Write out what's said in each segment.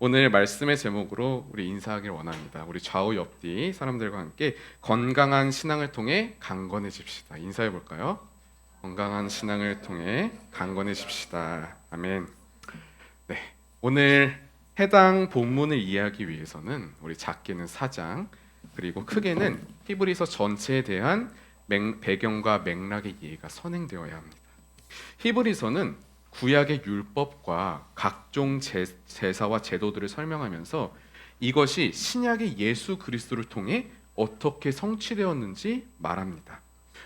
오늘 말씀의 제목으로 우리 인사하길 원합니다. 우리 좌우 옆뒤 사람들과 함께 건강한 신앙을 통해 강건해집시다. 인사해 볼까요? 건강한 신앙을 통해 강건해집시다. 아멘. 네. 오늘 해당 본문을 이해하기 위해서는 우리 작게는 4장 그리고 크게는 히브리서 전체에 대한 배경과 맥락의 이해가 선행되어야 합니다. 히브리서는 구약의 율법과 각종 제사와 제도들을 설명하면서 이것이 신약의 예수 그리스도를 통해 어떻게 성취되었는지 말합니다.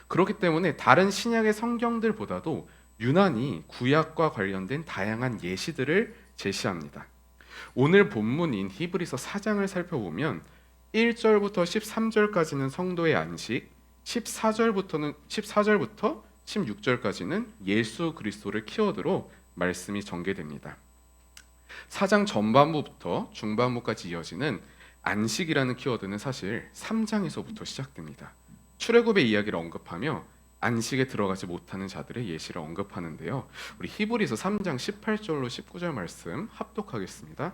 그렇기 때문에 다른 신약의 성경들보다도 유난히 구약과 관련된 다양한 예시들을 제시합니다. 오늘 본문인 히브리서 4장을 살펴보면 1절부터 13절까지는 성도의 안식, 14절부터 16절까지는 예수 그리스도를 키워드로 말씀이 전개됩니다. 4장 전반부부터 중반부까지 이어지는 안식이라는 키워드는 사실 3장에서부터 시작됩니다. 출애굽의 이야기를 언급하며 안식에 들어가지 못하는 자들의 예시를 언급하는데요. 우리 히브리서 3장 18절로 19절 말씀 합독하겠습니다.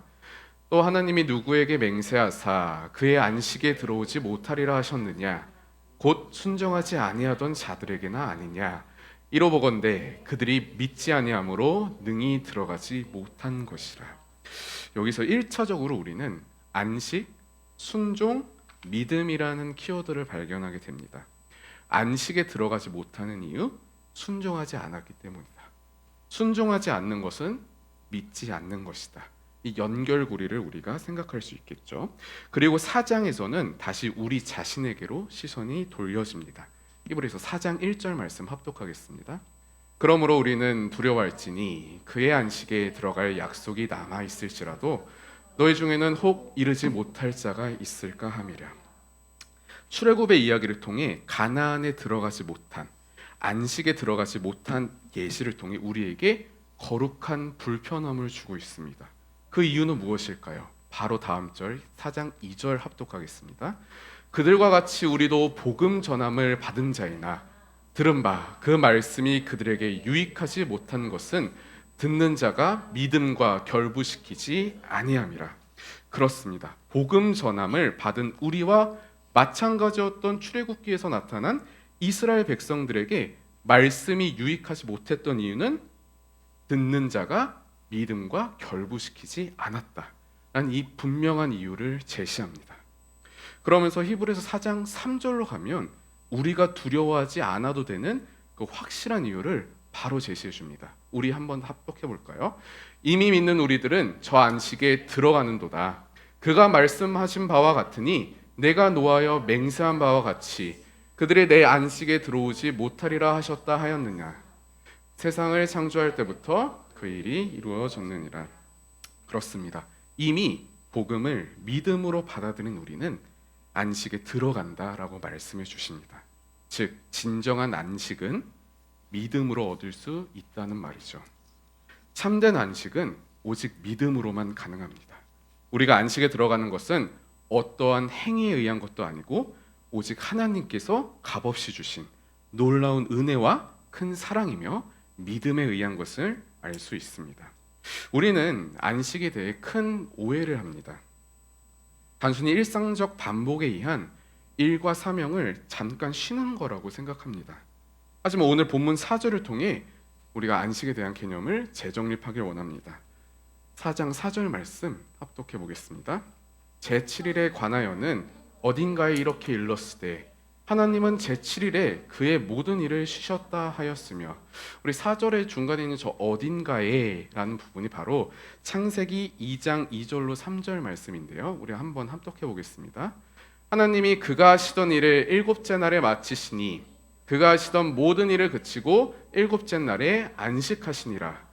또 하나님이 누구에게 맹세하사 그의 안식에 들어오지 못하리라 하셨느냐? 곧 순종하지 아니하던 자들에게나 아니냐? 이로보건대 그들이 믿지 아니함으로 능히 들어가지 못한 것이라. 여기서 1차적으로 우리는 안식, 순종, 믿음이라는 키워드를 발견하게 됩니다. 안식에 들어가지 못하는 이유, 순종하지 않았기 때문이다. 순종하지 않는 것은 믿지 않는 것이다. 이 연결고리를 우리가 생각할 수 있겠죠. 그리고 4장에서는 다시 우리 자신에게로 시선이 돌려집니다. 히브리서 4장 1절 말씀 합독하겠습니다. 그러므로 우리는 두려워할지니 그의 안식에 들어갈 약속이 남아 있을지라도 너희 중에는 혹 이르지 못할 자가 있을까 함이라. 출애굽의 이야기를 통해 가나안에 들어가지 못한, 안식에 들어가지 못한 예시를 통해 우리에게 거룩한 불편함을 주고 있습니다. 그 이유는 무엇일까요? 바로 다음 절 4장 2절 합독하겠습니다. 그들과 같이 우리도 복음 전함을 받은 자이나 들은 바 그 말씀이 그들에게 유익하지 못한 것은 듣는 자가 믿음과 결부시키지 아니함이라. 그렇습니다. 복음 전함을 받은 우리와 마찬가지였던 출애굽기에서 나타난 이스라엘 백성들에게 말씀이 유익하지 못했던 이유는 듣는 자가 믿음과 결부시키지 않았다라는 이 분명한 이유를 제시합니다. 그러면서 히브리서 4장 3절로 가면 우리가 두려워하지 않아도 되는 그 확실한 이유를 바로 제시해 줍니다. 우리 한번 합독해 볼까요? 이미 믿는 우리들은 저 안식에 들어가는도다. 그가 말씀하신 바와 같으니 내가 노하여 맹세한 바와 같이 그들이 내 안식에 들어오지 못하리라 하셨다 하였느냐. 세상을 창조할 때부터 그 일이 이루어졌느니라. 그렇습니다. 이미 복음을 믿음으로 받아들인 우리는 안식에 들어간다라고 말씀해 주십니다. 즉 진정한 안식은 믿음으로 얻을 수 있다는 말이죠. 참된 안식은 오직 믿음으로만 가능합니다. 우리가 안식에 들어가는 것은 어떠한 행위에 의한 것도 아니고 오직 하나님께서 값없이 주신 놀라운 은혜와 큰 사랑이며 믿음에 의한 것을 알 수 있습니다. 우리는 안식에 대해 큰 오해를 합니다. 단순히 일상적 반복에 의한 일과 사명을 잠깐 쉬는 거라고 생각합니다. 하지만 오늘 본문 4절을 통해 우리가 안식에 대한 개념을 재정립하길 원합니다. 4장 4절 말씀 합독해 보겠습니다. 제7일에 관하여는 어딘가에 이렇게 일렀으되 하나님은 제7일에 그의 모든 일을 쉬셨다 하였으며, 우리 4절의 중간에 있는 저 어딘가에 라는 부분이 바로 창세기 2장 2절로 3절 말씀인데요. 우리 한번 합독해 보겠습니다. 하나님이 그가 하시던 일을 일곱째 날에 마치시니 그가 하시던 모든 일을 그치고 일곱째 날에 안식하시니라.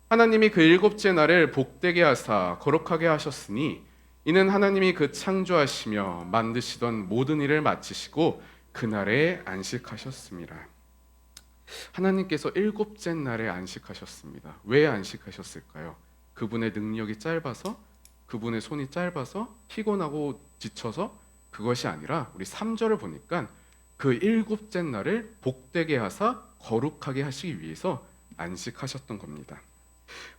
하나님이 그 일곱째 날을 복되게 하사 거룩하게 하셨으니 이는 하나님이 그 창조하시며 만드시던 모든 일을 마치시고 그날에 안식하셨습니다. 하나님께서 일곱째 날에 안식하셨습니다. 왜 안식하셨을까요? 그분의 능력이 짧아서, 그분의 손이 짧아서, 피곤하고 지쳐서 그것이 아니라 우리 3절을 보니까 그 일곱째 날을 복되게 하사 거룩하게 하시기 위해서 안식하셨던 겁니다.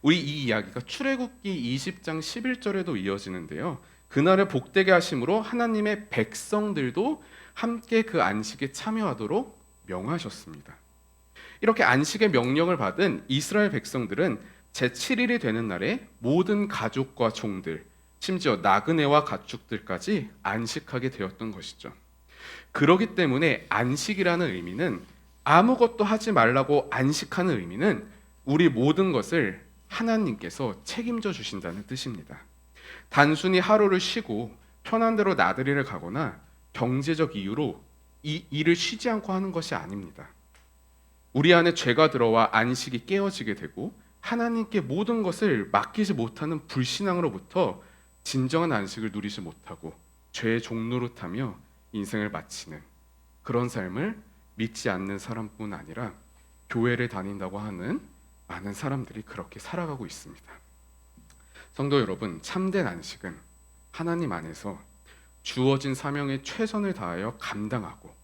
우리 이 이야기가 출애굽기 20장 11절에도 이어지는데요. 그날을 복되게 하심으로 하나님의 백성들도 함께 그 안식에 참여하도록 명하셨습니다. 이렇게 안식의 명령을 받은 이스라엘 백성들은 제7일이 되는 날에 모든 가족과 종들, 심지어 나그네와 가축들까지 안식하게 되었던 것이죠. 그렇기 때문에 안식이라는 의미는, 아무것도 하지 말라고 안식하는 의미는 우리 모든 것을 하나님께서 책임져 주신다는 뜻입니다. 단순히 하루를 쉬고 편한 대로 나들이를 가거나 경제적 이유로 이 일을 쉬지 않고 하는 것이 아닙니다. 우리 안에 죄가 들어와 안식이 깨어지게 되고 하나님께 모든 것을 맡기지 못하는 불신앙으로부터 진정한 안식을 누리지 못하고 죄의 종노릇 하며 인생을 마치는 그런 삶을 믿지 않는 사람뿐 아니라 교회를 다닌다고 하는 많은 사람들이 그렇게 살아가고 있습니다. 성도 여러분, 참된 안식은 하나님 안에서 주어진 사명에 최선을 다하여 감당하고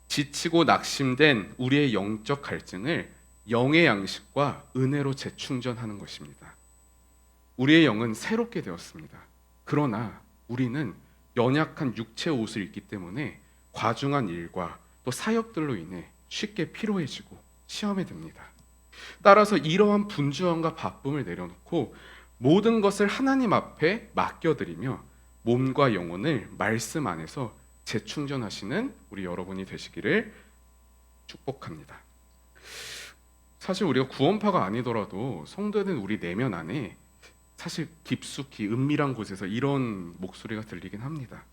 지치고 낙심된 우리의 영적 갈증을 영의 양식과 은혜로 재충전하는 것입니다. 우리의 영은 새롭게 되었습니다. 그러나 우리는 연약한 육체 옷을 입기 때문에 과중한 일과 또 사역들로 인해 쉽게 피로해지고 시험에 듭니다. 따라서 이러한 분주함과 바쁨을 내려놓고 모든 것을 하나님 앞에 맡겨드리며 몸과 영혼을 말씀 안에서 재충전하시는 우리 여러분이 되시기를 축복합니다. 사실 우리가 구원파가 아니더라도 성도된 우리 내면 안에 사실 깊숙이 은밀한 곳에서 이런 목소리가 들리긴 합니다.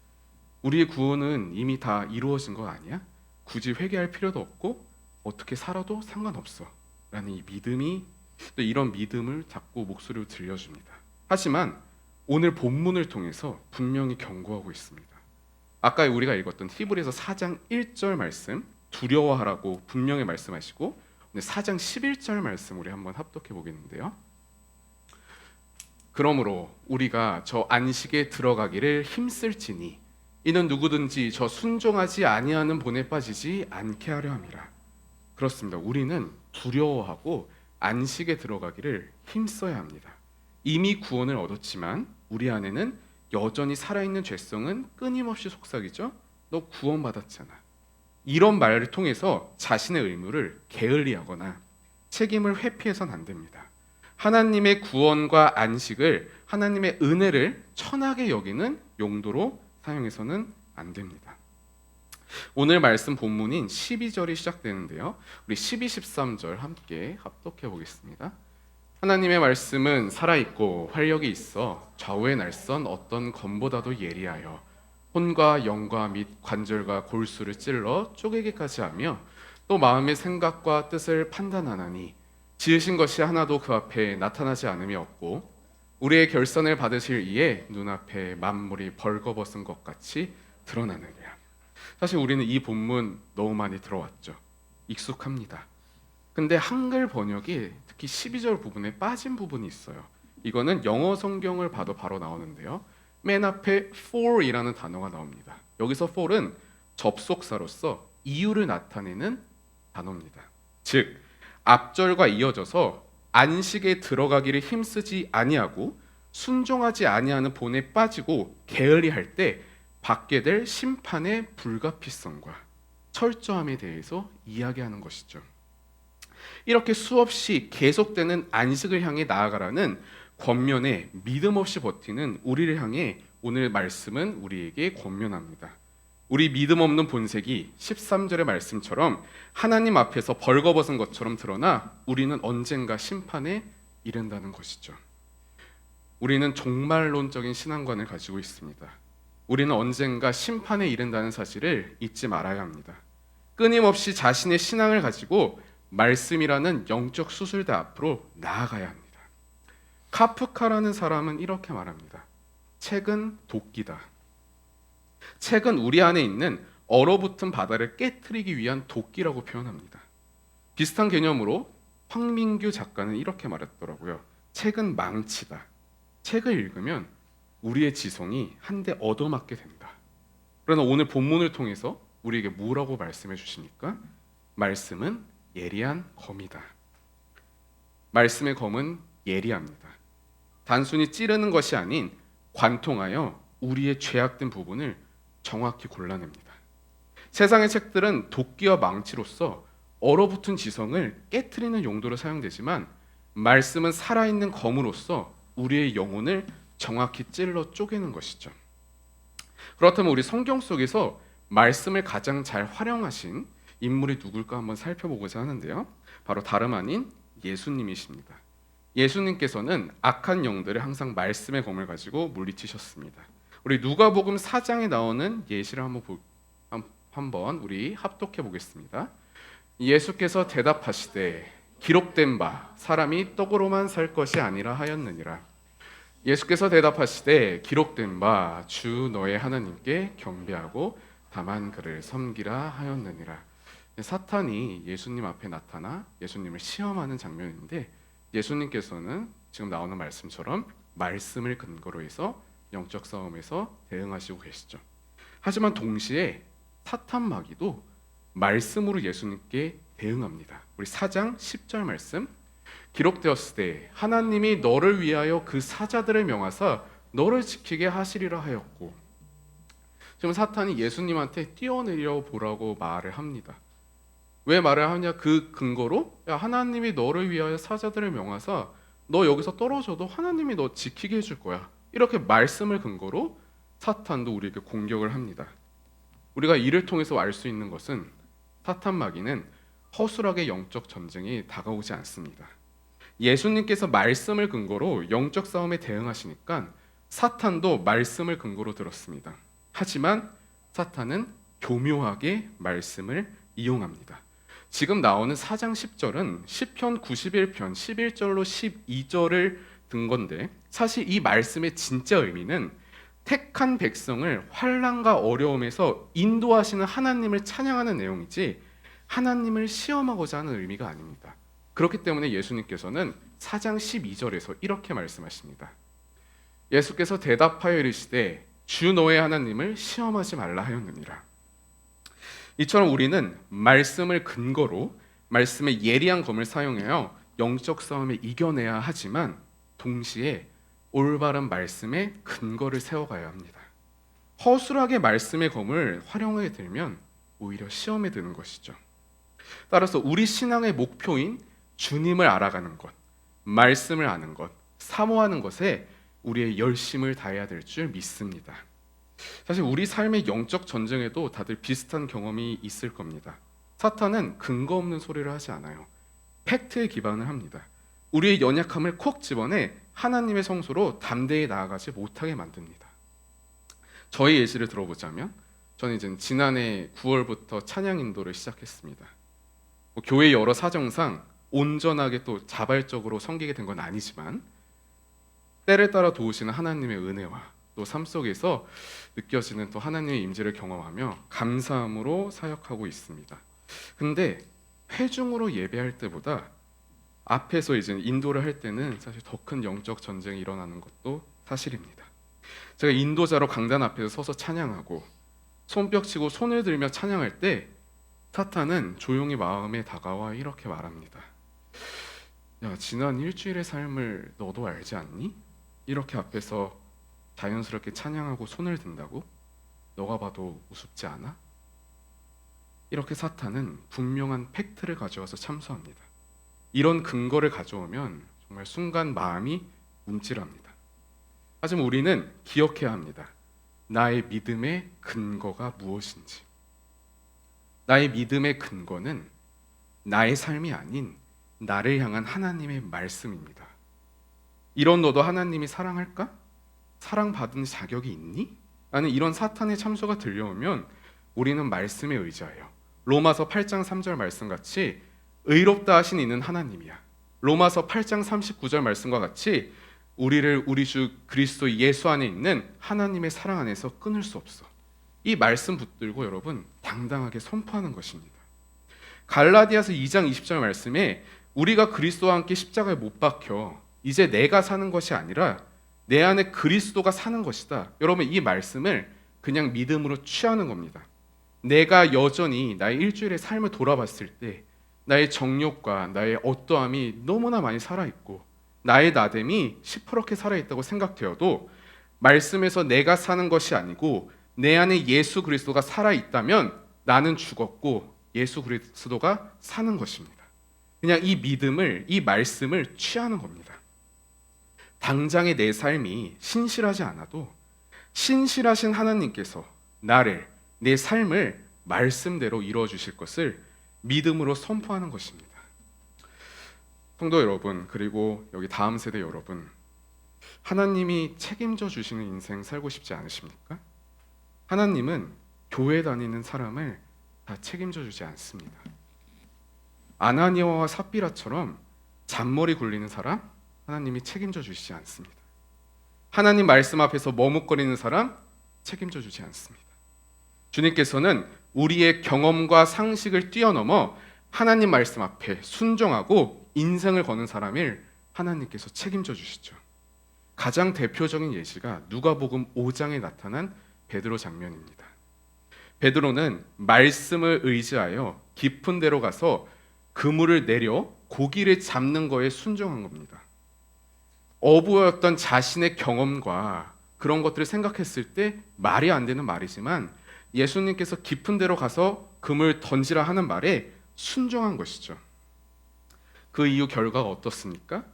우리의 구원은 이미 다 이루어진 거 아니야? 굳이 회개할 필요도 없고 어떻게 살아도 상관없어 라는 이 믿음이, 또 이런 믿음을 자꾸 목소리로 들려줍니다. 하지만 오늘 본문을 통해서 분명히 경고하고 있습니다. 아까 우리가 읽었던 히브리서 4장 1절 말씀, 두려워하라고 분명히 말씀하시고, 오늘 4장 11절 말씀 우리 한번 합독해 보겠는데요. 그러므로 우리가 저 안식에 들어가기를 힘쓸지니 이는 누구든지 저 순종하지 아니하는 본에 빠지지 않게 하려 함이라. 그렇습니다. 우리는 두려워하고 안식에 들어가기를 힘써야 합니다. 이미 구원을 얻었지만 우리 안에는 여전히 살아있는 죄성은 끊임없이 속삭이죠. 너 구원받았잖아. 이런 말을 통해서 자신의 의무를 게을리하거나 책임을 회피해서는 안 됩니다. 하나님의 구원과 안식을, 하나님의 은혜를 천하게 여기는 용도로 사용해서는 안 됩니다. 오늘 말씀 본문인 12절이 시작되는데요. 우리 12, 13절 함께 합독해 보겠습니다. 하나님의 말씀은 살아있고 활력이 있어 좌우의 날선 어떤 검보다도 예리하여 혼과 영과 및 관절과 골수를 찔러 쪼개기까지 하며 또 마음의 생각과 뜻을 판단하나니 지으신 것이 하나도 그 앞에 나타나지 않음이 없고 우리의 결선을 받으실 이에 눈앞에 만물이 벌거벗은 것 같이 드러나느니라. 사실 우리는 이 본문 너무 많이 들어왔죠. 익숙합니다. 근데 한글 번역이 특히 12절 부분에 빠진 부분이 있어요. 이거는 영어 성경을 봐도 바로 나오는데요. 맨 앞에 for이라는 단어가 나옵니다. 여기서 for은 접속사로서 이유를 나타내는 단어입니다. 즉 앞절과 이어져서 안식에 들어가기를 힘쓰지 아니하고 순종하지 아니하는 본에 빠지고 게을리할 때 받게 될 심판의 불가피성과 철저함에 대해서 이야기하는 것이죠. 이렇게 수없이 계속되는 안식을 향해 나아가라는 권면에 믿음 없이 버티는 우리를 향해 오늘 말씀은 우리에게 권면합니다. 우리 믿음 없는 본색이 13절의 말씀처럼 하나님 앞에서 벌거벗은 것처럼 드러나 우리는 언젠가 심판에 이른다는 것이죠. 우리는 종말론적인 신앙관을 가지고 있습니다. 우리는 언젠가 심판에 이른다는 사실을 잊지 말아야 합니다. 끊임없이 자신의 신앙을 가지고 말씀이라는 영적 수술대 앞으로 나아가야 합니다. 카프카라는 사람은 이렇게 말합니다. 책은 도끼다. 책은 우리 안에 있는 얼어붙은 바다를 깨트리기 위한 도끼라고 표현합니다. 비슷한 개념으로 황민규 작가는 이렇게 말했더라고요. 책은 망치다. 책을 읽으면 우리의 지성이 한 대 얻어맞게 된다. 그러나 오늘 본문을 통해서 우리에게 뭐라고 말씀해 주십니까? 말씀은 예리한 검이다. 말씀의 검은 예리합니다. 단순히 찌르는 것이 아닌 관통하여 우리의 죄악된 부분을 정확히 골라냅니다. 세상의 책들은 도끼와 망치로서 얼어붙은 지성을 깨트리는 용도로 사용되지만 말씀은 살아있는 검으로서 우리의 영혼을 정확히 찔러 쪼개는 것이죠. 그렇다면 우리 성경 속에서 말씀을 가장 잘 활용하신 인물이 누굴까 한번 살펴보고자 하는데요. 바로 다름 아닌 예수님이십니다. 예수님께서는 악한 영들을 항상 말씀의 검을 가지고 물리치셨습니다. 우리 누가복음 4장에 나오는 예시를 한번 우리 합독해 보겠습니다. 예수께서 대답하시되 기록된 바 사람이 떡으로만 살 것이 아니라 하였느니라. 예수께서 대답하시되 기록된 바 주 너의 하나님께 경배하고 다만 그를 섬기라 하였느니라. 사탄이 예수님 앞에 나타나 예수님을 시험하는 장면인데 예수님께서는 지금 나오는 말씀처럼 말씀을 근거로 해서 영적 싸움에서 대응하시고 계시죠. 하지만 동시에 사탄 마귀도 말씀으로 예수님께 대응합니다. 우리 4장 10절 말씀 기록되었을 때 하나님이 너를 위하여 그 사자들을 명하사 너를 지키게 하시리라 하였고, 지금 사탄이 예수님한테 뛰어내려 보라고 말을 합니다. 왜 말을 하냐? 그 근거로 야, 하나님이 너를 위하여 사자들을 명하사 너 여기서 떨어져도 하나님이 너 지키게 해줄 거야. 이렇게 말씀을 근거로 사탄도 우리에게 공격을 합니다. 우리가 이를 통해서 알 수 있는 것은 사탄 마귀는 허술하게 영적 전쟁이 다가오지 않습니다. 예수님께서 말씀을 근거로 영적 싸움에 대응하시니까 사탄도 말씀을 근거로 들었습니다. 하지만 사탄은 교묘하게 말씀을 이용합니다. 지금 나오는 4장 10절은 시편 91편 11절로 12절을 든 건데 사실 이 말씀의 진짜 의미는 택한 백성을 환난과 어려움에서 인도하시는 하나님을 찬양하는 내용이지 하나님을 시험하고자 하는 의미가 아닙니다. 그렇기 때문에 예수님께서는 4장 12절에서 이렇게 말씀하십니다. 예수께서 대답하여 이르시되 주 너의 하나님을 시험하지 말라 하였느니라. 이처럼 우리는 말씀을 근거로 말씀의 예리한 검을 사용하여 영적 싸움에 이겨내야 하지만 동시에 올바른 말씀의 근거를 세워가야 합니다. 허술하게 말씀의 검을 활용하게 되면 오히려 시험에 드는 것이죠. 따라서 우리 신앙의 목표인 주님을 알아가는 것, 말씀을 아는 것, 사모하는 것에 우리의 열심을 다해야 될 줄 믿습니다. 사실 우리 삶의 영적 전쟁에도 다들 비슷한 경험이 있을 겁니다. 사탄은 근거 없는 소리를 하지 않아요. 팩트에 기반을 합니다. 우리의 연약함을 콕 집어내 하나님의 성소로 담대히 나아가지 못하게 만듭니다. 저희 예시를 들어보자면 저는 이제 지난해 9월부터 찬양 인도를 시작했습니다. 교회 여러 사정상 온전하게 또 자발적으로 섬기게 된 건 아니지만 때를 따라 도우시는 하나님의 은혜와 또 삶 속에서 느껴지는 또 하나님의 임재를 경험하며 감사함으로 사역하고 있습니다. 근데 회중으로 예배할 때보다 앞에서 이제 인도를 할 때는 사실 더 큰 영적 전쟁이 일어나는 것도 사실입니다. 제가 인도자로 강단 앞에서 서서 찬양하고 손뼉치고 손을 들며 찬양할 때 사탄은 조용히 마음에 다가와 이렇게 말합니다. 야, 지난 일주일의 삶을 너도 알지 않니? 이렇게 앞에서 자연스럽게 찬양하고 손을 든다고? 너가 봐도 우습지 않아? 이렇게 사탄은 분명한 팩트를 가져와서 참수합니다. 이런 근거를 가져오면 정말 순간 마음이 움찔합니다. 하지만 우리는 기억해야 합니다. 나의 믿음의 근거가 무엇인지. 나의 믿음의 근거는 나의 삶이 아닌 나를 향한 하나님의 말씀입니다. 이런 너도 하나님이 사랑할까? 사랑받은 자격이 있니? 라는 이런 사탄의 참소가 들려오면 우리는 말씀에 의지하여 로마서 8장 3절 말씀같이 의롭다 하신 이는 하나님이야. 로마서 8장 39절 말씀과 같이 우리를 우리 주 그리스도 예수 안에 있는 하나님의 사랑 안에서 끊을 수 없어. 이 말씀 붙들고 여러분 당당하게 선포하는 것입니다. 갈라디아서 2장 20절 말씀에 우리가 그리스도와 함께 십자가에 못 박혀 이제 내가 사는 것이 아니라 내 안에 그리스도가 사는 것이다. 여러분 이 말씀을 그냥 믿음으로 취하는 겁니다. 내가 여전히 나의 일주일의 삶을 돌아봤을 때 나의 정욕과 나의 어떠함이 너무나 많이 살아있고 나의 나됨이 시퍼렇게 살아있다고 생각되어도 말씀에서 내가 사는 것이 아니고 내 안에 예수 그리스도가 살아있다면 나는 죽었고 예수 그리스도가 사는 것입니다. 그냥 이 믿음을, 이 말씀을 취하는 겁니다. 당장의 내 삶이 신실하지 않아도 신실하신 하나님께서 나를, 내 삶을 말씀대로 이루어 주실 것을 믿음으로 선포하는 것입니다. 성도 여러분, 그리고 여기 다음 세대 여러분, 하나님이 책임져 주시는 인생 살고 싶지 않으십니까? 하나님은 교회 다니는 사람을 다 책임져 주지 않습니다. 아나니아와 삽비라처럼 잔머리 굴리는 사람 하나님이 책임져 주시지 않습니다. 하나님 말씀 앞에서 머뭇거리는 사람 책임져 주지 않습니다. 주님께서는 우리의 경험과 상식을 뛰어넘어 하나님 말씀 앞에 순종하고 인생을 거는 사람을 하나님께서 책임져 주시죠. 가장 대표적인 예시가 누가복음 5장에 나타난 베드로 장면입니다. 베드로는 말씀을 의지하여 깊은 데로 가서 그물을 내려 고기를 잡는 거에 순종한 겁니다. 어부였던 자신의 경험과 그런 것들을 생각했을 때 말이 안 되는 말이지만 예수님께서 깊은 데로 가서 그물 던지라 하는 말에 순종한 것이죠. 그 이후 결과가 어떻습니까?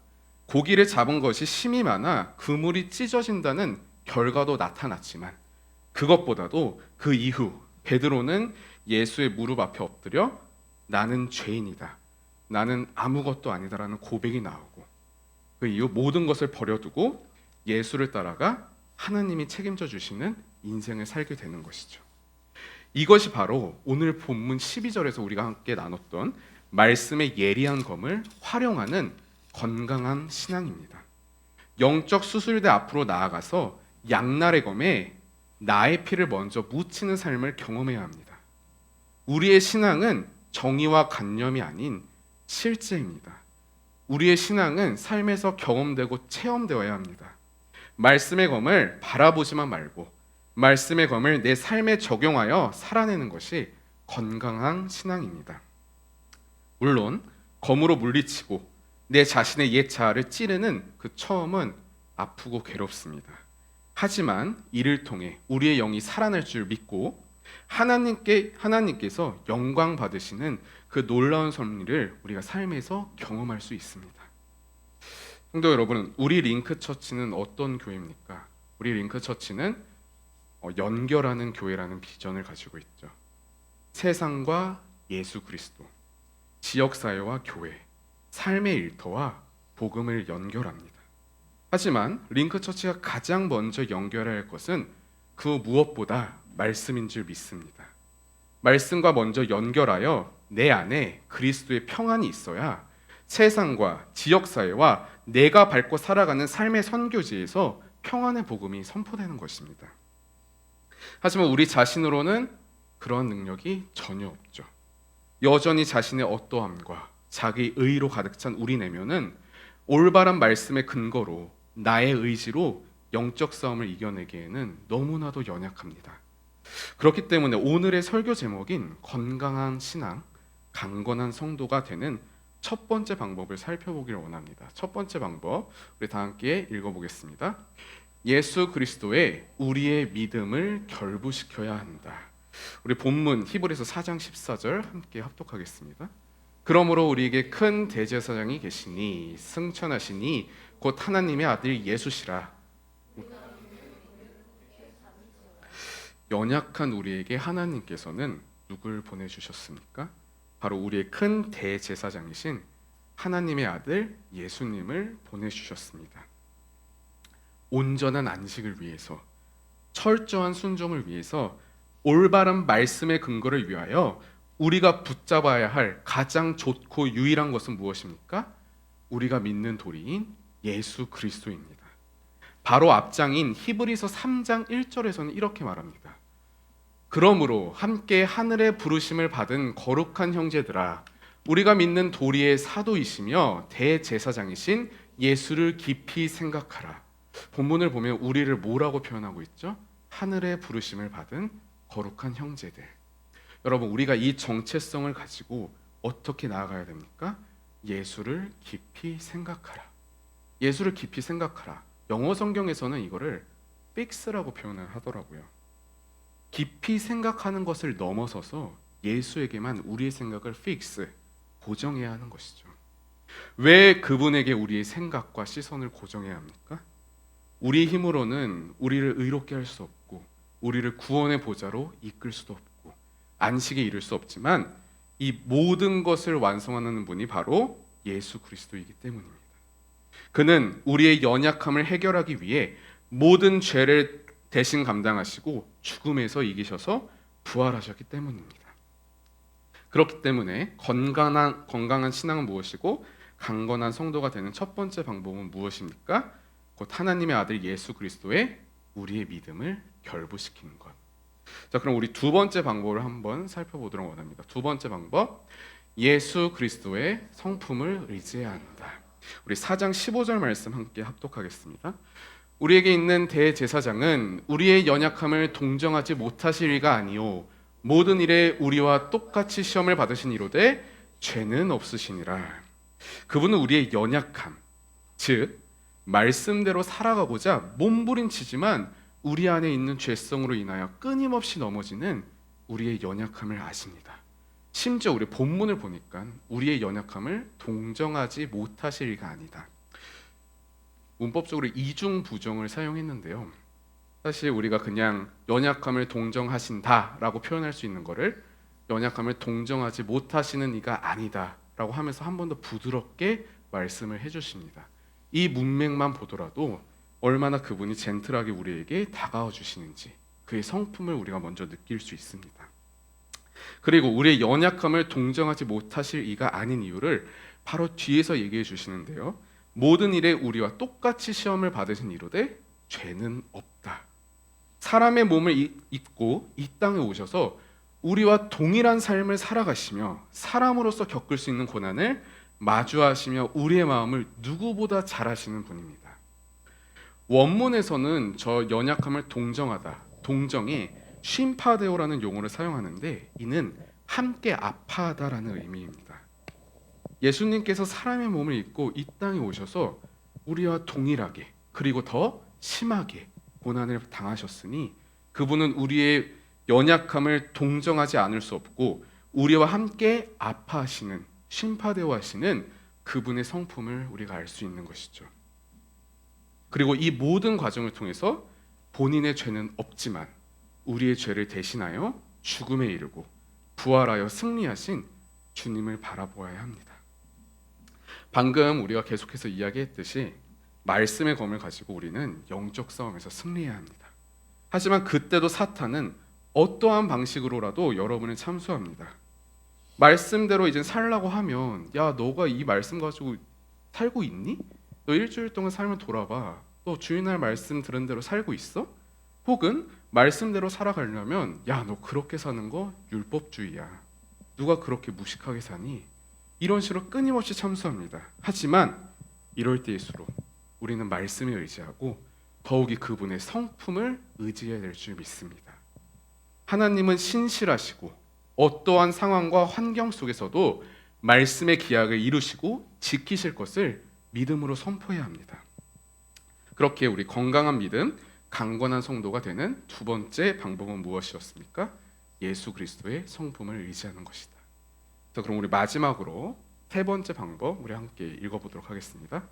고기를 잡은 것이 힘이 많아 그물이 찢어진다는 결과도 나타났지만 그것보다도 그 이후 베드로는 예수의 무릎 앞에 엎드려 나는 죄인이다, 나는 아무것도 아니다라는 고백이 나오고 그 이후 모든 것을 버려두고 예수를 따라가 하나님이 책임져 주시는 인생을 살게 되는 것이죠. 이것이 바로 오늘 본문 12절에서 우리가 함께 나눴던 말씀의 예리한 검을 활용하는 건강한 신앙입니다. 영적 수술대 앞으로 나아가서 양날의 검에 나의 피를 먼저 묻히는 삶을 경험해야 합니다. 우리의 신앙은 정의와 관념이 아닌 실제입니다. 우리의 신앙은 삶에서 경험되고 체험되어야 합니다. 말씀의 검을 바라보지만 말고 말씀의 검을 내 삶에 적용하여 살아내는 것이 건강한 신앙입니다. 물론 검으로 물리치고 내 자신의 옛 자아를 찌르는 그 처음은 아프고 괴롭습니다. 하지만 이를 통해 우리의 영이 살아날 줄 믿고 하나님께서 영광 받으시는 그 놀라운 섭리를 우리가 삶에서 경험할 수 있습니다. 성도 여러분, 우리 링크처치는 어떤 교회입니까? 우리 링크처치는 연결하는 교회라는 비전을 가지고 있죠. 세상과 예수 그리스도, 지역사회와 교회, 삶의 일터와 복음을 연결합니다. 하지만 링크처치가 가장 먼저 연결해야 할 것은 그 무엇보다 말씀인 줄 믿습니다. 말씀과 먼저 연결하여 내 안에 그리스도의 평안이 있어야 세상과 지역사회와 내가 밟고 살아가는 삶의 선교지에서 평안의 복음이 선포되는 것입니다. 하지만 우리 자신으로는 그런 능력이 전혀 없죠. 여전히 자신의 어떠함과 자기 의로 가득 찬 우리 내면은 올바른 말씀의 근거로 나의 의지로 영적 싸움을 이겨내기에는 너무나도 연약합니다. 그렇기 때문에 오늘의 설교 제목인 건강한 신앙, 강건한 성도가 되는 첫 번째 방법을 살펴보기를 원합니다. 첫 번째 방법, 우리 다 함께 읽어보겠습니다. 예수 그리스도에 우리의 믿음을 결부시켜야 한다. 우리 본문 히브리서 4장 14절 함께 합독하겠습니다. 그러므로 우리에게 큰 대제사장이 계시니 승천하시니 곧 하나님의 아들 예수시라. 연약한 우리에게 하나님께서는 누굴 보내주셨습니까? 바로 우리의 큰 대제사장이신 하나님의 아들 예수님을 보내주셨습니다. 온전한 안식을 위해서, 철저한 순종을 위해서, 올바른 말씀의 근거를 위하여 우리가 붙잡아야 할 가장 좋고 유일한 것은 무엇입니까? 우리가 믿는 도리인 예수 그리스도입니다. 바로 앞장인 히브리서 3장 1절에서는 이렇게 말합니다. 그러므로 함께 하늘의 부르심을 받은 거룩한 형제들아, 우리가 믿는 도리의 사도이시며 대제사장이신 예수를 깊이 생각하라. 본문을 보면 우리를 뭐라고 표현하고 있죠? 하늘의 부르심을 받은 거룩한 형제들. 여러분, 우리가 이 정체성을 가지고 어떻게 나아가야 됩니까? 예수를 깊이 생각하라. 예수를 깊이 생각하라. 영어 성경에서는 이거를 fix라고 표현을 하더라고요. 깊이 생각하는 것을 넘어서서 예수에게만 우리의 생각을 fix, 고정해야 하는 것이죠. 왜 그분에게 우리의 생각과 시선을 고정해야 합니까? 우리 힘으로는 우리를 의롭게 할 수 없고 우리를 구원의 보좌로 이끌 수도 없고 안식에 이를 수 없지만 이 모든 것을 완성하는 분이 바로 예수 그리스도이기 때문입니다. 그는 우리의 연약함을 해결하기 위해 모든 죄를 대신 감당하시고 죽음에서 이기셔서 부활하셨기 때문입니다. 그렇기 때문에 건강한 신앙은 무엇이고 강건한 성도가 되는 첫 번째 방법은 무엇입니까? 곧 하나님의 아들 예수 그리스도의 우리의 믿음을 결부시키는 것. 자, 그럼 우리 두 번째 방법을 한번 살펴보도록 원합니다. 두 번째 방법, 예수 그리스도의 성품을 의지해야 한다. 우리 4장 15절 말씀 함께 합독하겠습니다. 우리에게 있는 대제사장은 우리의 연약함을 동정하지 못하실 이가 아니요 모든 일에 우리와 똑같이 시험을 받으신 이로되 죄는 없으시니라. 그분은 우리의 연약함, 즉 말씀대로 살아가고자 몸부림치지만 우리 안에 있는 죄성으로 인하여 끊임없이 넘어지는 우리의 연약함을 아십니다. 심지어 우리 본문을 보니까 우리의 연약함을 동정하지 못하실 이가 아니다. 문법적으로 이중 부정을 사용했는데요. 사실 우리가 그냥 연약함을 동정하신다라고 표현할 수 있는 거를 연약함을 동정하지 못하시는 이가 아니다라고 하면서 한 번 더 부드럽게 말씀을 해주십니다. 이 문맥만 보더라도 얼마나 그분이 젠틀하게 우리에게 다가와 주시는지 그의 성품을 우리가 먼저 느낄 수 있습니다. 그리고 우리의 연약함을 동정하지 못하실 이가 아닌 이유를 바로 뒤에서 얘기해 주시는데요. 모든 일에 우리와 똑같이 시험을 받으신 이로되 죄는 없다. 사람의 몸을 입고 이 땅에 오셔서 우리와 동일한 삶을 살아가시며 사람으로서 겪을 수 있는 고난을 마주하시며 우리의 마음을 누구보다 잘 아시는 분입니다. 원문에서는 저 연약함을 동정하다, 동정에 쉼파데오라는 용어를 사용하는데 이는 함께 아파하다라는 의미입니다. 예수님께서 사람의 몸을 입고 이 땅에 오셔서 우리와 동일하게 그리고 더 심하게 고난을 당하셨으니 그분은 우리의 연약함을 동정하지 않을 수 없고 우리와 함께 아파하시는 쉼파데오 하시는 그분의 성품을 우리가 알 수 있는 것이죠. 그리고 이 모든 과정을 통해서 본인의 죄는 없지만 우리의 죄를 대신하여 죽음에 이르고 부활하여 승리하신 주님을 바라보아야 합니다. 방금 우리가 계속해서 이야기했듯이 말씀의 검을 가지고 우리는 영적 싸움에서 승리해야 합니다. 하지만 그때도 사탄은 어떠한 방식으로라도 여러분을 참수합니다. 말씀대로 이제 살라고 하면 야 너가 이 말씀 가지고 살고 있니? 너 일주일 동안 삶을 돌아봐. 너 주일날 말씀 들은 대로 살고 있어? 혹은 말씀대로 살아가려면 야 너 그렇게 사는 거 율법주의야. 누가 그렇게 무식하게 사니? 이런 식으로 끊임없이 참수합니다. 하지만 이럴 때일수록 우리는 말씀에 의지하고 더욱이 그분의 성품을 의지해야 될 줄 믿습니다. 하나님은 신실하시고 어떠한 상황과 환경 속에서도 말씀의 기약을 이루시고 지키실 것을 믿음으로 선포해야 합니다. 그렇게 우리 건강한 믿음, 강건한 성도가 되는 두 번째 방법은 무엇이었습니까? 예수 그리스도의 성품을 의지하는 것이다. 자, 그럼 우리 마지막으로 세 번째 방법 우리 함께 읽어보도록 하겠습니다.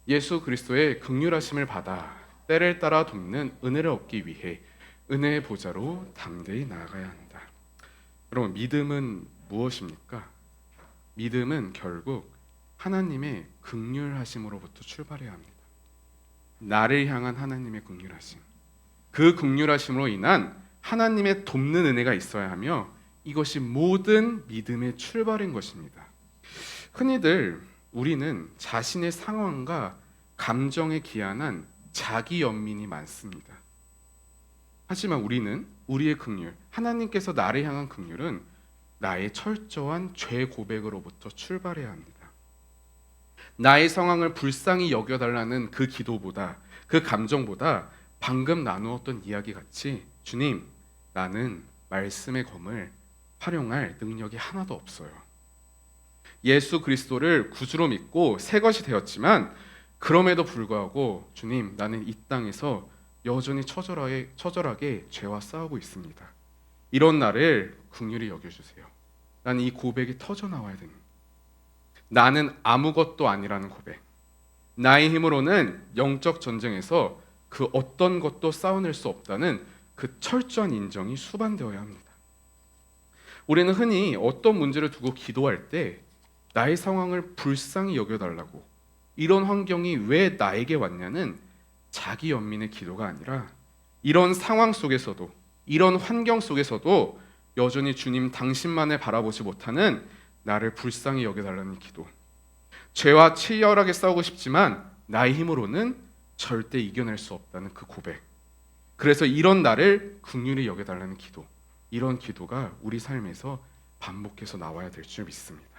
예수 그리스도의 긍휼하심을 받아 때를 따라 돕는 은혜를 얻기 위해 은혜의 보좌로 담대히 나아가야 한다. 여러분 믿음은 무엇입니까? 믿음은 결국 하나님의 긍휼하심으로부터 출발해야 합니다. 나를 향한 하나님의 긍휼하심, 그 긍휼하심으로 인한 하나님의 돕는 은혜가 있어야 하며 이것이 모든 믿음의 출발인 것입니다. 흔히들 우리는 자신의 상황과 감정에 기한한 자기 연민이 많습니다. 하지만 우리는 우리의 긍휼, 하나님께서 나를 향한 긍휼은 나의 철저한 죄 고백으로부터 출발해야 합니다. 나의 상황을 불쌍히 여겨달라는 그 기도보다, 그 감정보다 방금 나누었던 이야기 같이 주님, 나는 말씀의 검을 활용할 능력이 하나도 없어요. 예수 그리스도를 구주로 믿고 새 것이 되었지만 그럼에도 불구하고 주님, 나는 이 땅에서 여전히 처절하게 죄와 싸우고 있습니다. 이런 나를 긍휼히 여겨주세요. 나는 이 고백이 터져 나와야 됩니다. 나는 아무것도 아니라는 고백. 나의 힘으로는 영적 전쟁에서 그 어떤 것도 싸워낼 수 없다는 그 철저한 인정이 수반되어야 합니다. 우리는 흔히 어떤 문제를 두고 기도할 때 나의 상황을 불쌍히 여겨달라고, 이런 환경이 왜 나에게 왔냐는 자기 연민의 기도가 아니라 이런 상황 속에서도, 이런 환경 속에서도 여전히 주님 당신만을 바라보지 못하는 나를 불쌍히 여겨달라는 기도. 죄와 치열하게 싸우고 싶지만 나의 힘으로는 절대 이겨낼 수 없다는 그 고백. 그래서 이런 나를 긍휼히 여겨달라는 기도, 이런 기도가 우리 삶에서 반복해서 나와야 될 줄 믿습니다.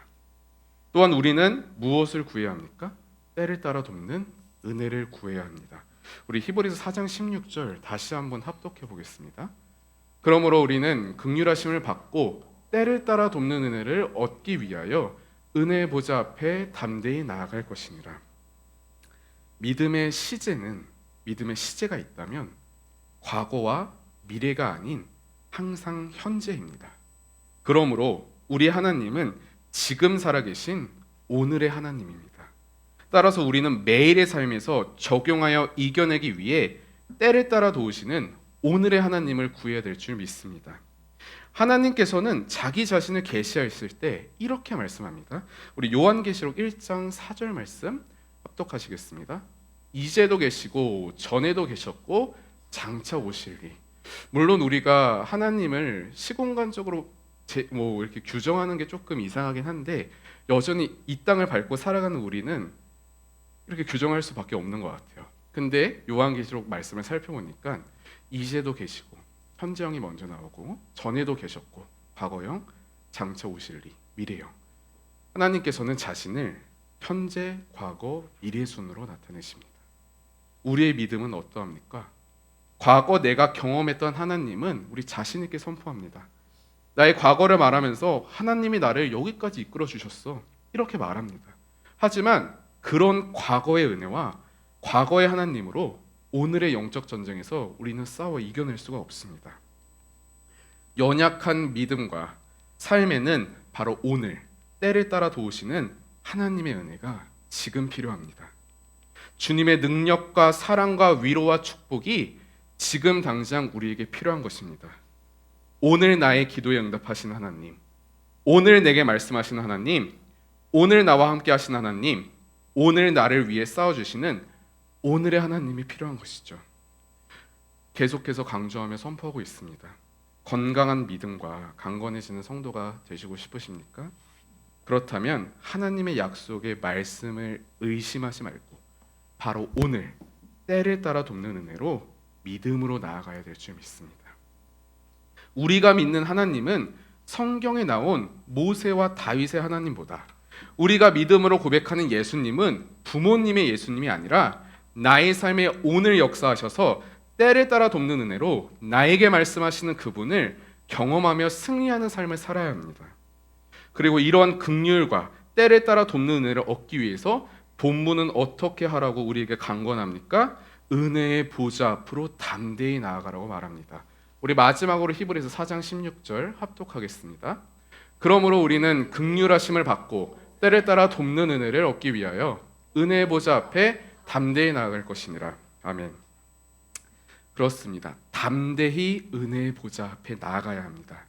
또한 우리는 무엇을 구해야 합니까? 때를 따라 돕는 은혜를 구해야 합니다. 우리 히브리서 4장 16절 다시 한번 합독해 보겠습니다. 그러므로 우리는 긍휼하심을 받고 때를 따라 돕는 은혜를 얻기 위하여 은혜의 보좌 앞에 담대히 나아갈 것이니라. 믿음의 시제가 있다면 과거와 미래가 아닌 항상 현재입니다. 그러므로 우리 하나님은 지금 살아계신 오늘의 하나님입니다. 따라서 우리는 매일의 삶에서 적용하여 이겨내기 위해 때를 따라 도우시는 오늘의 하나님을 구해야 될 줄 믿습니다. 하나님께서는 자기 자신을 계시하실 때 이렇게 말씀합니다. 우리 요한계시록 1장 4절 말씀 합독하시겠습니다. 이제도 계시고 전에도 계셨고 장차 오실리. 물론 우리가 하나님을 시공간적으로 이렇게 규정하는 게 조금 이상하긴 한데, 여전히 이 땅을 밟고 살아가는 우리는 이렇게 규정할 수밖에 없는 것 같아요. 근데 요한계시록 말씀을 살펴보니까 이제도 계시고, 현재형이 먼저 나오고, 전에도 계셨고, 과거형, 장차 오실리, 미래형. 하나님께서는 자신을 현재, 과거, 미래 순으로 나타내십니다. 우리의 믿음은 어떠합니까? 과거 내가 경험했던 하나님은 우리 자신 있게 선포합니다. 나의 과거를 말하면서 하나님이 나를 여기까지 이끌어 주셨어, 이렇게 말합니다. 하지만 그런 과거의 은혜와 과거의 하나님으로 오늘의 영적 전쟁에서 우리는 싸워 이겨낼 수가 없습니다. 연약한 믿음과 삶에는 바로 오늘 때를 따라 도우시는 하나님의 은혜가 지금 필요합니다. 주님의 능력과 사랑과 위로와 축복이 지금 당장 우리에게 필요한 것입니다. 오늘 나의 기도에 응답하시는 하나님, 오늘 내게 말씀하시는 하나님, 오늘 나와 함께 하신 하나님, 오늘 나를 위해 싸워주시는 오늘의 하나님이 필요한 것이죠. 계속해서 강조하며 선포하고 있습니다. 건강한 믿음과 강건해지는 성도가 되시고 싶으십니까? 그렇다면 하나님의 약속의 말씀을 의심하지 말고 바로 오늘 때를 따라 돕는 은혜로 믿음으로 나아가야 될 줄 믿습니다. 우리가 믿는 하나님은 성경에 나온 모세와 다윗의 하나님보다, 우리가 믿음으로 고백하는 예수님은 부모님의 예수님이 아니라 나의 삶에 오늘 역사하셔서 때를 따라 돕는 은혜로 나에게 말씀하시는 그분을 경험하며 승리하는 삶을 살아야 합니다. 그리고 이러한 긍휼과 때를 따라 돕는 은혜를 얻기 위해서 본문은 어떻게 하라고 우리에게 강권합니까? 은혜의 보좌 앞으로 담대히 나아가라고 말합니다. 우리 마지막으로 히브리서 4장 16절 합독하겠습니다. 그러므로 우리는 긍휼하심을 받고 때를 따라 돕는 은혜를 얻기 위하여 은혜의 보좌 앞에 담대히 나아갈 것이니라. 아멘. 그렇습니다. 담대히 은혜의 보좌 앞에 나아가야 합니다.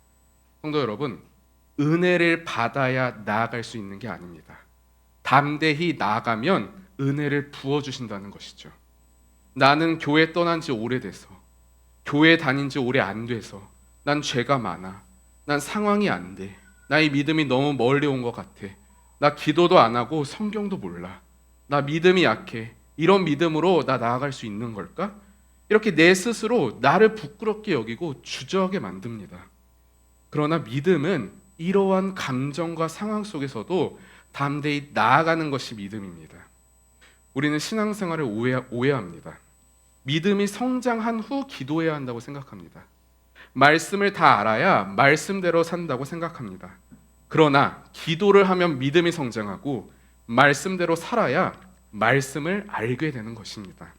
성도 여러분, 은혜를 받아야 나아갈 수 있는 게 아닙니다. 담대히 나아가면 은혜를 부어주신다는 것이죠. 나는 교회 떠난 지 오래돼서, 교회 다닌 지 오래 안 돼서, 난 죄가 많아, 난 상황이 안 돼, 나의 믿음이 너무 멀리 온 것 같아, 나 기도도 안 하고 성경도 몰라, 나 믿음이 약해, 이런 믿음으로 나 나아갈 수 있는 걸까? 이렇게 내 스스로 나를 부끄럽게 여기고 주저하게 만듭니다. 그러나 믿음은 이러한 감정과 상황 속에서도 담대히 나아가는 것이 믿음입니다. 우리는 신앙생활을 오해합니다. 믿음이 성장한 후 기도해야 한다고 생각합니다. 말씀을 다 알아야 말씀대로 산다고 생각합니다. 그러나 기도를 하면 믿음이 성장하고 말씀대로 살아야 말씀을 알게 되는 것입니다.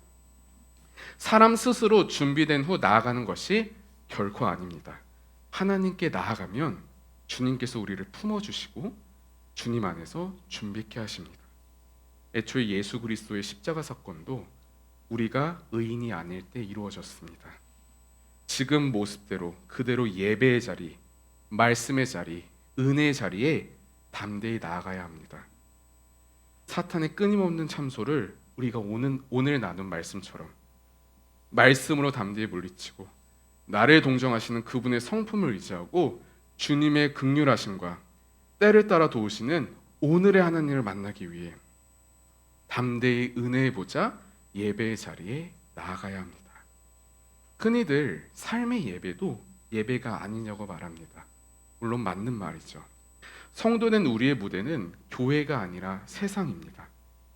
사람 스스로 준비된 후 나아가는 것이 결코 아닙니다. 하나님께 나아가면 주님께서 우리를 품어주시고 주님 안에서 준비케 하십니다. 애초에 예수 그리스도의 십자가 사건도 우리가 의인이 아닐 때 이루어졌습니다. 지금 모습대로 그대로 예배의 자리, 말씀의 자리, 은혜의 자리에 담대히 나아가야 합니다. 사탄의 끊임없는 참소를 우리가 오늘 나눈 말씀처럼 말씀으로 담대히 물리치고 나를 동정하시는 그분의 성품을 의지하고 주님의 긍휼하심과 때를 따라 도우시는 오늘의 하나님을 만나기 위해 담대히 은혜의 보좌 예배의 자리에 나아가야 합니다. 흔히들 삶의 예배도 예배가 아니냐고 말합니다. 물론 맞는 말이죠. 성도된 우리의 무대는 교회가 아니라 세상입니다.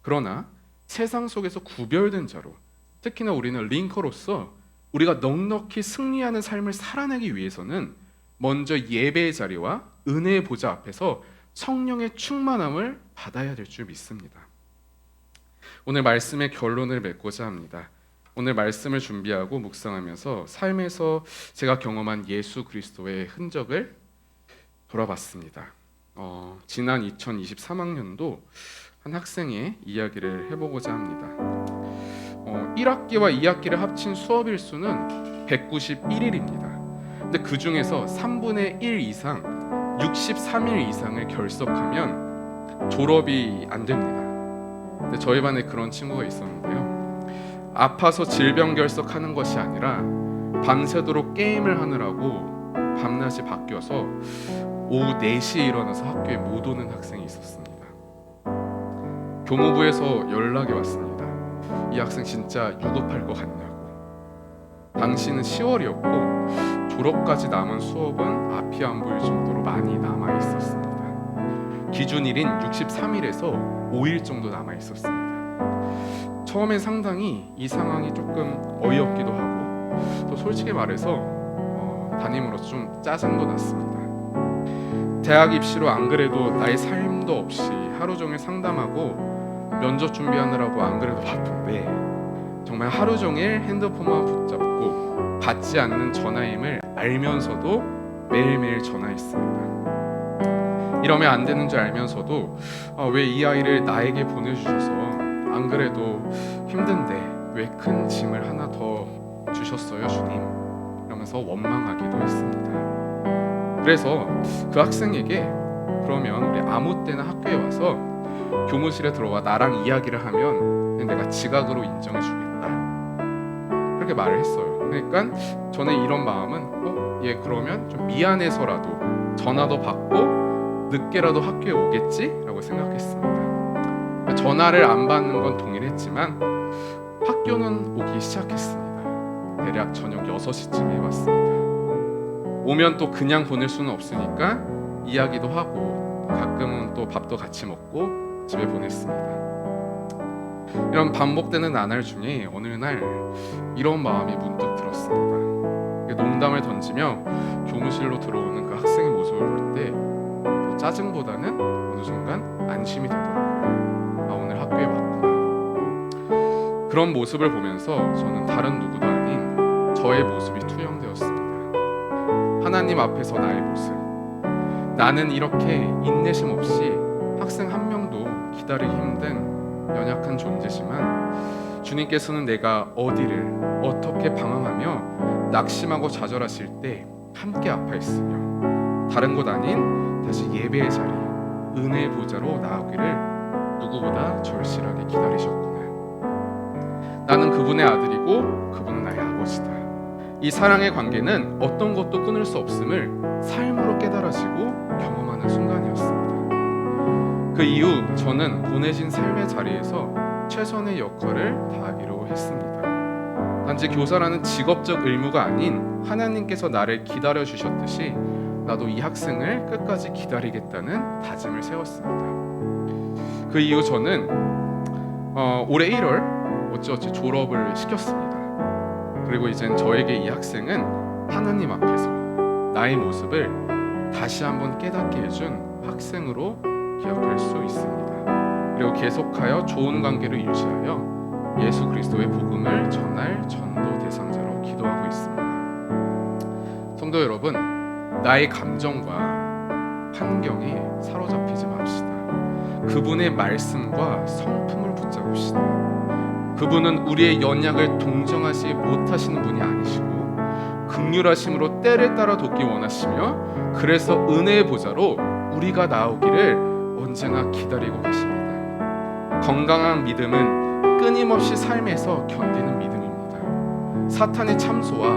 그러나 세상 속에서 구별된 자로, 특히나 우리는 링커로서 우리가 넉넉히 승리하는 삶을 살아내기 위해서는 먼저 예배의 자리와 은혜의 보좌 앞에서 성령의 충만함을 받아야 될 줄 믿습니다. 오늘 말씀의 결론을 맺고자 합니다. 오늘 말씀을 준비하고 묵상하면서 삶에서 제가 경험한 예수 그리스도의 흔적을 돌아봤습니다. 지난 2023학년도 한 학생의 이야기를 해보고자 합니다. 1학기와 2학기를 합친 수업 일수는 191일입니다. 근데 그 중에서 3분의 1 이상, 63일 이상을 결석하면 졸업이 안 됩니다. 근데 저희 반에 그런 친구가 있었는데요. 아파서 질병 결석하는 것이 아니라 밤새도록 게임을 하느라고 밤낮이 바뀌어서 오후 4시에 일어나서 학교에 못 오는 학생이 있었습니다. 교무부에서 연락이 왔습니다. 이 학생 진짜 유급할 것 같냐고. 당시는 10월이었고 졸업까지 남은 수업은 앞이 안 보일 정도로 많이 남아 있었습니다. 기준일인 63일에서 5일 정도 남아 있었습니다. 처음엔 상당히 이 상황이 조금 어이없기도 하고 또 솔직히 말해서 담임으로서 좀 짜증도 났습니다. 대학 입시로 안 그래도 나의 삶도 없이 하루 종일 상담하고 면접 준비하느라고 안 그래도 바쁜데 정말 하루 종일 핸드폰만 붙잡고 받지 않는 전화임을 알면서도 매일매일 전화했습니다. 이러면 안 되는 줄 알면서도 왜 이 아이를 나에게 보내주셔서 안 그래도 힘든데 왜 큰 짐을 하나 더 주셨어요 주님, 이러면서 원망하기도 했습니다. 그래서 그 학생에게 그러면 우리 아무 때나 학교에 와서 교무실에 들어와 나랑 이야기를 하면 내가 지각으로 인정해 주겠다, 그렇게 말을 했어요. 그러니까 저는 이런 마음은 얘 그러면 좀 미안해서라도 전화도 받고 늦게라도 학교에 오겠지? 라고 생각했습니다. 전화를 안 받는 건 동일했지만 학교는 오기 시작했습니다. 대략 저녁 6시쯤에 왔습니다. 오면 또 그냥 보낼 수는 없으니까 이야기도 하고 가끔은 또 밥도 같이 먹고 집에 보냈습니다. 이런 반복되는 나날 중에 어느 날 이런 마음이 문득 들었습니다. 농담을 던지며 교무실로 들어오는 그 학생의 모습을 볼 때 짜증보다는 어느 순간 안심이 되더라고요. 오늘 학교에 왔구나. 그런 모습을 보면서 저는 다른 누구도 아닌 저의 모습이 투영되었습니다. 하나님 앞에서 나의 모습. 나는 이렇게 인내심 없이 학생 한 명도 기다리기 힘든 연약한 존재지만 주님께서는 내가 어디를 어떻게 방황하며 낙심하고 좌절하실 때 함께 아파했으며 다른 곳 아닌 다시 예배의 자리, 은혜의 보좌로 나아오기를 누구보다 절실하게 기다리셨구나. 나는 그분의 아들이고 그분은 나의 아버지다. 이 사랑의 관계는 어떤 것도 끊을 수 없음을 삶으로 깨달아지고 경험하는 순간이었습니다. 그 이후 저는 보내진 삶의 자리에서 최선의 역할을 다하기로 했습니다. 단지 교사라는 직업적 의무가 아닌 하나님께서 나를 기다려 주셨듯이 나도 이 학생을 끝까지 기다리겠다는 다짐을 세웠습니다. 그 이후 저는 올해 1월 어찌어찌 졸업을 시켰습니다. 그리고 이젠 저에게 이 학생은 하나님 앞에서 나의 모습을 다시 한번 깨닫게 해준 학생으로 기억할 수 있습니다. 그리고 계속하여 좋은 관계를 유지하여 예수 그리스도의 복음을 전할 전도 대상자로 기도하고 있습니다. 성도 여러분, 나의 감정과 환경이 사로잡히지 맙시다. 그분의 말씀과 성품을 붙잡읍시다. 그분은 우리의 연약을 동정하지 못하시는 분이 아니시고 긍휼하심으로 때를 따라 돕기 원하시며 그래서 은혜의 보좌로 우리가 나오기를 언제나 기다리고 계십니다. 건강한 믿음은 끊임없이 삶에서 견디는 믿음입니다. 사탄의 참소와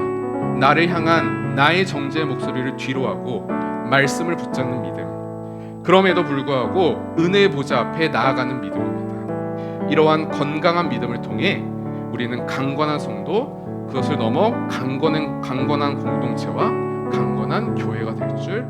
나를 향한 나의 정죄의 목소리를 뒤로하고 말씀을 붙잡는 믿음, 그럼에도 불구하고 은혜의 보좌 앞에 나아가는 믿음입니다. 이러한 건강한 믿음을 통해 우리는 강건한 성도, 그것을 넘어 강건한 공동체와 강건한 교회가 될 줄